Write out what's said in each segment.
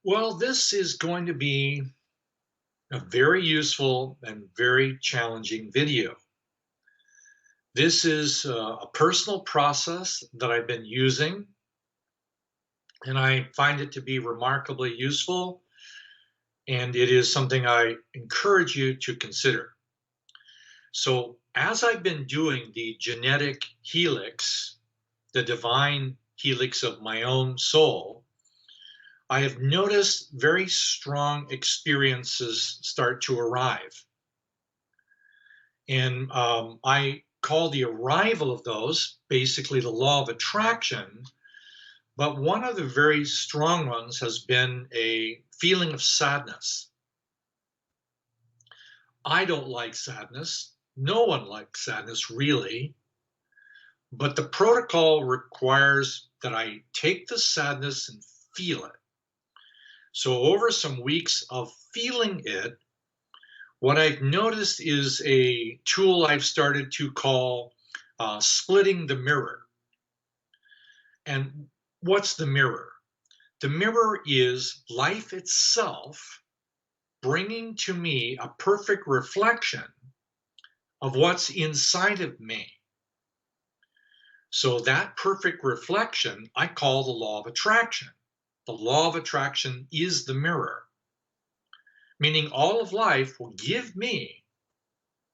Well, this is going to be a very useful and very challenging video. This is a personal process that I've been using, and I find it to be remarkably useful, and it is something I encourage you to consider. So, as I've been doing the genetic helix, the divine helix of my own soul, I have noticed very strong experiences start to arrive. And I call the arrival of those basically the law of attraction. But one of the very strong ones has been a feeling of sadness. I don't like sadness. No one likes sadness, really. But the protocol requires that I take the sadness and feel it. So, over some weeks of feeling it, what I've noticed is a tool I've started to call splitting the mirror. And what's the mirror? The mirror is life itself bringing to me a perfect reflection of what's inside of me. So that perfect reflection I call the law of attraction. The law of attraction is the mirror, meaning all of life will give me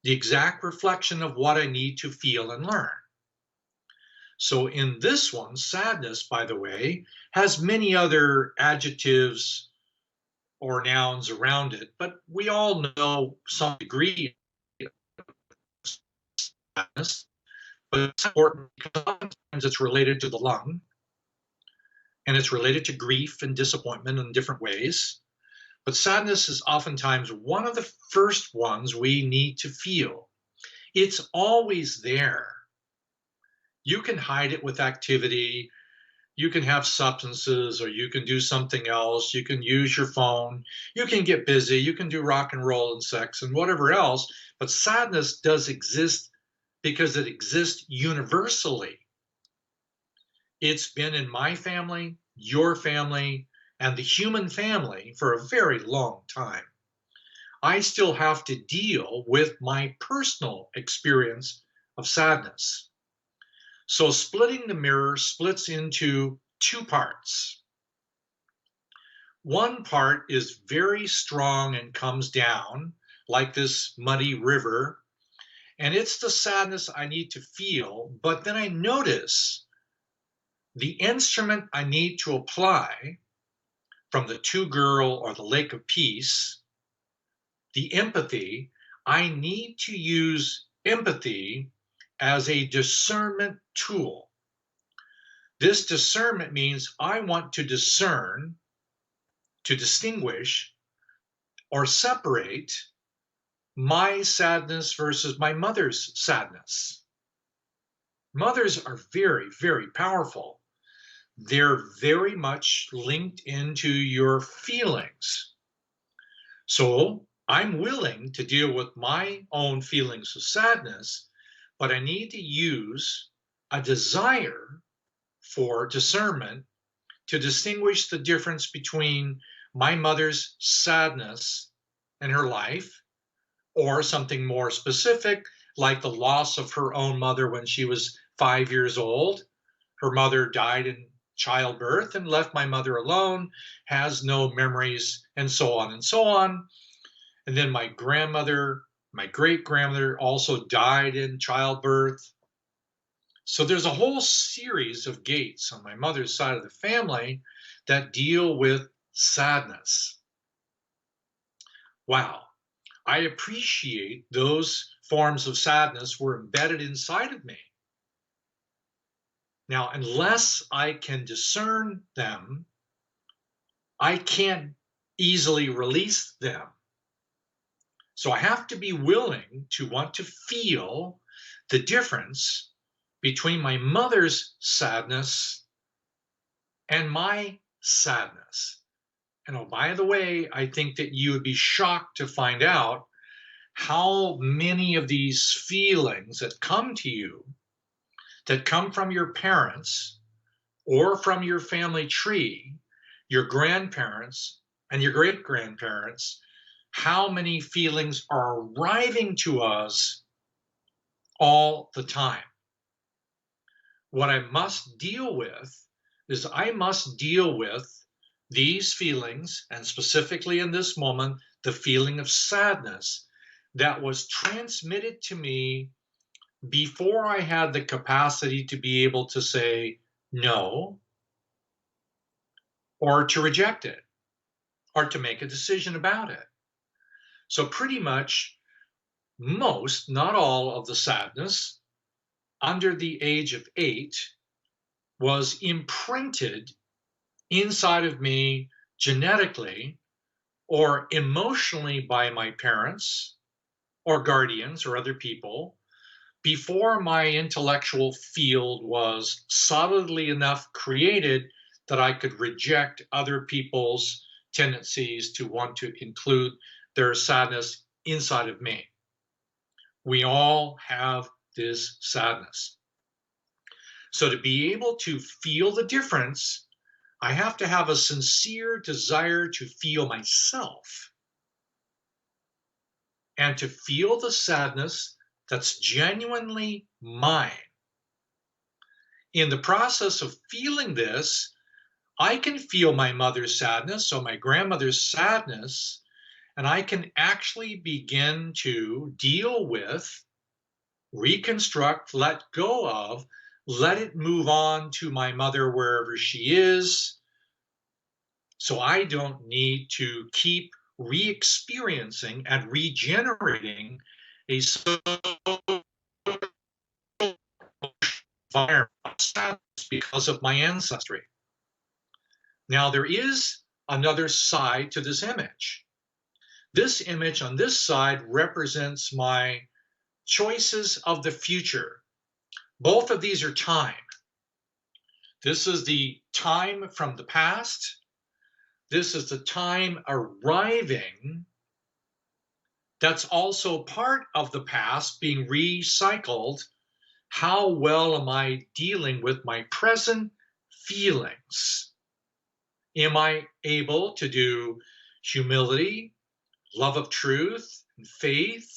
the exact reflection of what I need to feel and learn. So in this one, sadness, by the way, has many other adjectives or nouns around it, but we all know some degree of sadness, but it's important because sometimes it's related to the lung and it's related to grief and disappointment in different ways. But sadness is oftentimes one of the first ones we need to feel. It's always there. You can hide it with activity. You can have substances, or you can do something else. You can use your phone. You can get busy. You can do rock and roll and sex and whatever else. But sadness does exist because it exists universally. It's been in my family, your family, and the human family for a very long time. I still have to deal with my personal experience of sadness. So splitting the mirror splits into two parts. One part is very strong and comes down like this muddy river, and it's the sadness I need to feel, but then I notice the instrument I need to apply from the two girl or the lake of peace, the empathy, I need to use empathy as a discernment tool. This discernment means I want to discern, to distinguish, or separate my sadness versus my mother's sadness. Mothers are very, very powerful. They're very much linked into your feelings. So I'm willing to deal with my own feelings of sadness, but I need to use a desire for discernment to distinguish the difference between my mother's sadness in her life or something more specific, like the loss of her own mother when she was 5 years old. Her mother died in childbirth and left my mother alone, has no memories, and so on and so on. And then my grandmother, my great grandmother, also died in childbirth. So there's a whole series of gates on my mother's side of the family that deal with sadness. Wow. I appreciate those forms of sadness were embedded inside of me. Now, unless I can discern them, I can't easily release them. So I have to be willing to want to feel the difference between my mother's sadness and my sadness. And oh, by the way, I think that you would be shocked to find out how many of these feelings that come to you, that come from your parents or from your family tree, your grandparents, and your great grandparents, how many feelings are arriving to us all the time. What I must deal with is I must deal with these feelings, and specifically in this moment, the feeling of sadness that was transmitted to me before I had the capacity to be able to say no or to reject it or to make a decision about it. So, pretty much most, not all, of the sadness under the age of 8 was imprinted inside of me genetically or emotionally by my parents or guardians or other people before my intellectual field was solidly enough created that I could reject other people's tendencies to want to include their sadness inside of me. We all have this sadness. So to be able to feel the difference, I have to have a sincere desire to feel myself and to feel the sadness that's genuinely mine. In the process of feeling this, I can feel my mother's sadness or my grandmother's sadness, and I can actually begin to deal with, reconstruct, let go of, let it move on to my mother wherever she is. So I don't need to keep re-experiencing and regenerating a social environment because of my ancestry. Now, there is another side to this image. This image on this side represents my choices of the future. Both of these are time. This is the time from the past. This is the time arriving. That's also part of the past being recycled. How well am I dealing with my present feelings? Am I able to do humility, love of truth, and faith,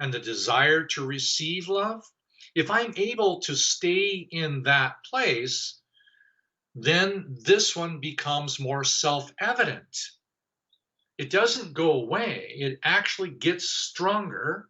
and the desire to receive love? If I'm able to stay in that place, then this one becomes more self-evident. It doesn't go away. It actually gets stronger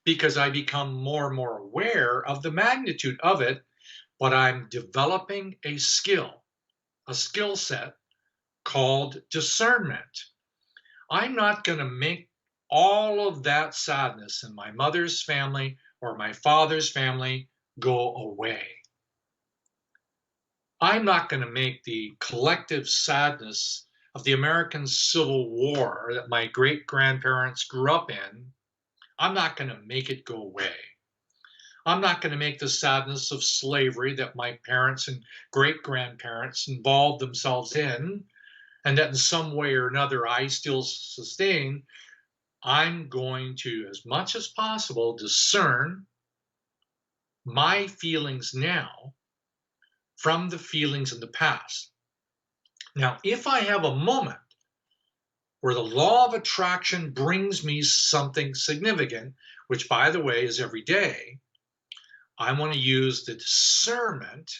because I become more and more aware of the magnitude of it, but I'm developing a skill set called discernment. I'm not going to make all of that sadness in my mother's family or my father's family go away. I'm not going to make the collective sadness of the American Civil War that my great grandparents grew up in, I'm not going to make it go away. I'm not going to make the sadness of slavery that my parents and great grandparents involved themselves in, and that in some way or another I still sustain. I'm going to, as much as possible, discern my feelings now from the feelings in the past. Now, if I have a moment where the law of attraction brings me something significant, which, by the way, is every day, I want to use the discernment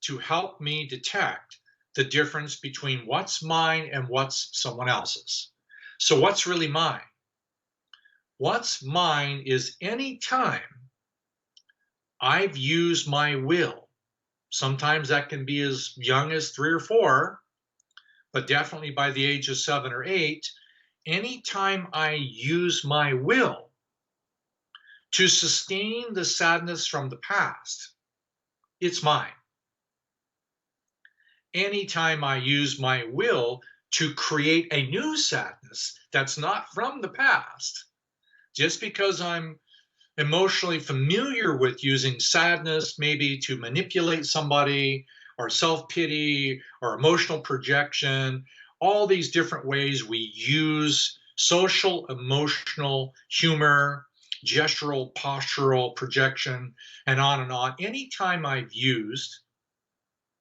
to help me detect the difference between what's mine and what's someone else's. So what's really mine? What's mine is any time I've used my will. Sometimes that can be as young as 3 or 4, but definitely by the age of 7 or 8, anytime I use my will to sustain the sadness from the past, it's mine. Anytime I use my will to create a new sadness that's not from the past, just because I'm emotionally familiar with using sadness maybe to manipulate somebody or self-pity or emotional projection, all these different ways we use social, emotional, humor, gestural, postural projection, and on and on. Anytime I've used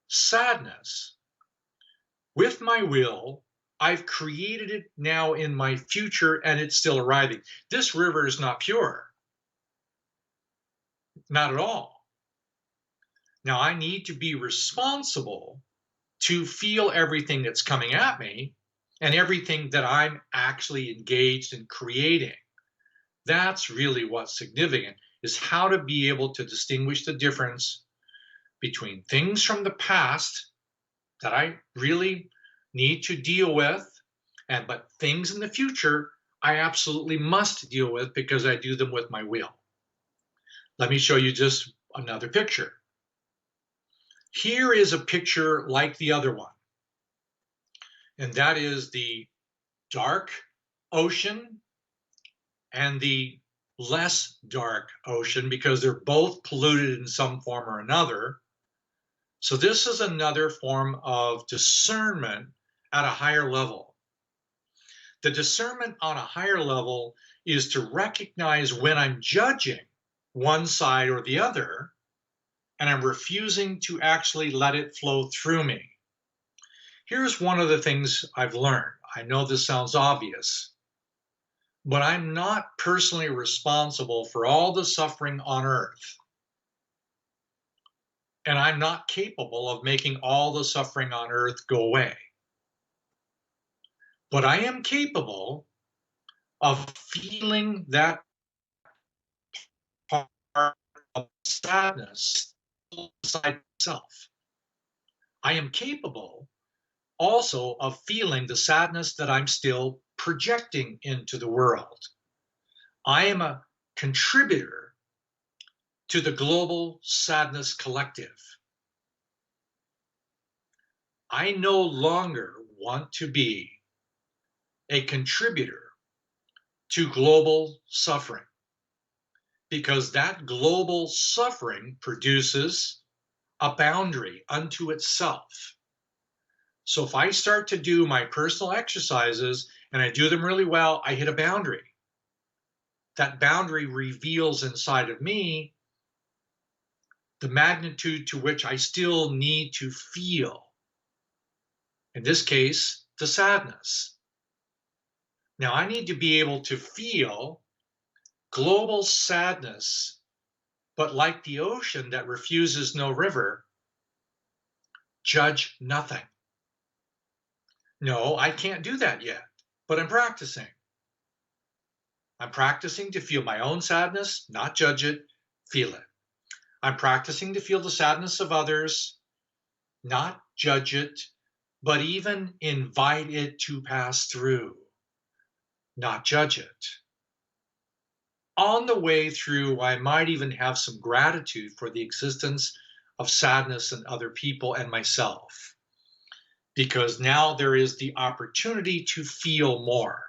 sadness with my will I've created it now in my future and it's still arriving. This river is not pure, not at all. Now I need to be responsible to feel everything that's coming at me and everything that I'm actually engaged in creating. That's really what's significant, is how to be able to distinguish the difference between things from the past that I really need to deal with, but things in the future I absolutely must deal with because I do them with my will. Let me show you just another picture. Here is a picture like the other one, and that is the dark ocean and the less dark ocean, because they're both polluted in some form or another. So this is another form of discernment at a higher level. The discernment on a higher level is to recognize when I'm judging one side or the other, and I'm refusing to actually let it flow through me. Here's one of the things I've learned. I know this sounds obvious, but I'm not personally responsible for all the suffering on earth. And I'm not capable of making all the suffering on earth go away. But I am capable of feeling that part of sadness inside myself. I am capable also of feeling the sadness that I'm still projecting into the world. I am a contributor to the global sadness collective. I no longer want to be a contributor to global suffering, because that global suffering produces a boundary unto itself. So if I start to do my personal exercises and I do them really well, I hit a boundary. That boundary reveals inside of me the magnitude to which I still need to feel. In this case, the sadness. Now I need to be able to feel global sadness, but like the ocean that refuses no river, judge nothing. No, I can't do that yet, but I'm practicing. I'm practicing to feel my own sadness, not judge it, feel it. I'm practicing to feel the sadness of others, not judge it, but even invite it to pass through, not judge it. On the way through, I might even have some gratitude for the existence of sadness in other people and myself, because now there is the opportunity to feel more,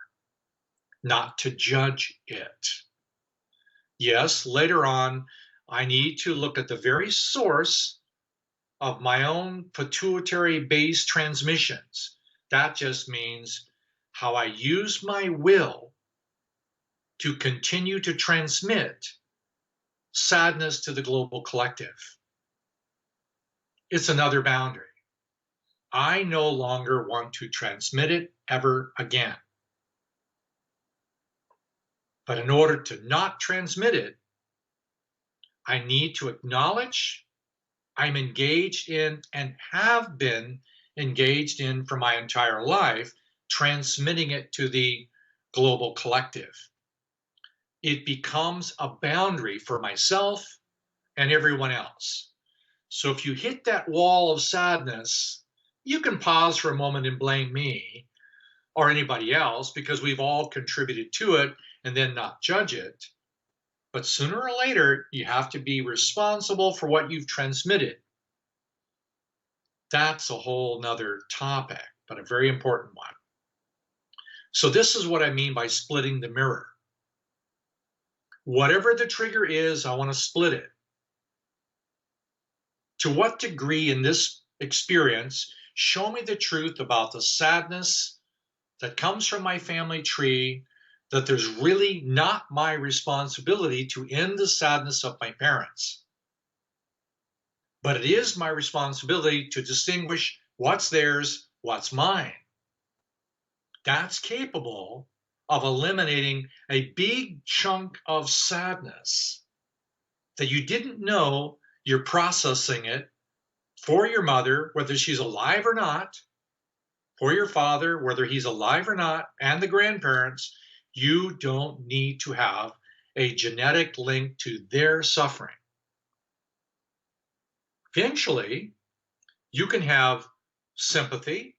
not to judge it. Yes, later on, I need to look at the very source of my own pituitary-based transmissions. That just means how I use my will to continue to transmit sadness to the global collective. It's another boundary. I no longer want to transmit it ever again. But in order to not transmit it, I need to acknowledge I'm engaged in and have been engaged in for my entire life, transmitting it to the global collective. It becomes a boundary for myself and everyone else. So if you hit that wall of sadness, you can pause for a moment and blame me or anybody else, because we've all contributed to it, and then not judge it. But sooner or later, you have to be responsible for what you've transmitted. That's a whole nother topic, but a very important one. So this is what I mean by splitting the mirror. Whatever the trigger is, I want to split it. To what degree in this experience, show me the truth about the sadness that comes from my family tree, that there's really not my responsibility to end the sadness of my parents. But it is my responsibility to distinguish what's theirs, what's mine. That's capable of eliminating a big chunk of sadness that you didn't know you're processing it for your mother, whether she's alive or not, for your father, whether he's alive or not, and the grandparents. You don't need to have a genetic link to their suffering. Eventually, you can have sympathy,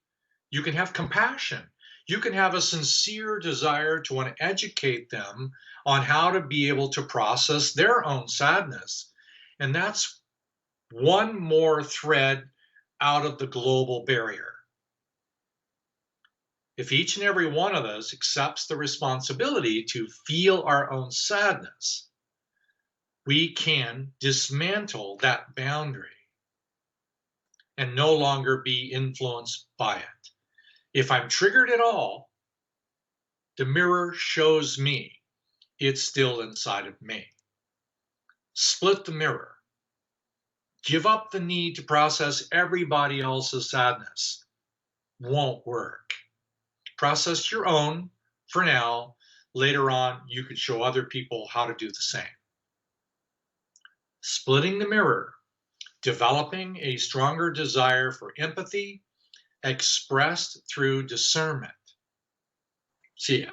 you can have compassion, you can have a sincere desire to want to educate them on how to be able to process their own sadness. And that's one more thread out of the global barrier. If each and every one of us accepts the responsibility to feel our own sadness, we can dismantle that boundary and no longer be influenced by it. If I'm triggered at all, the mirror shows me it's still inside of me. Split the mirror. Give up the need to process everybody else's sadness. Won't work. Process your own for now. Later on, you could show other people how to do the same. Splitting the mirror, developing a stronger desire for empathy expressed through discernment. See ya.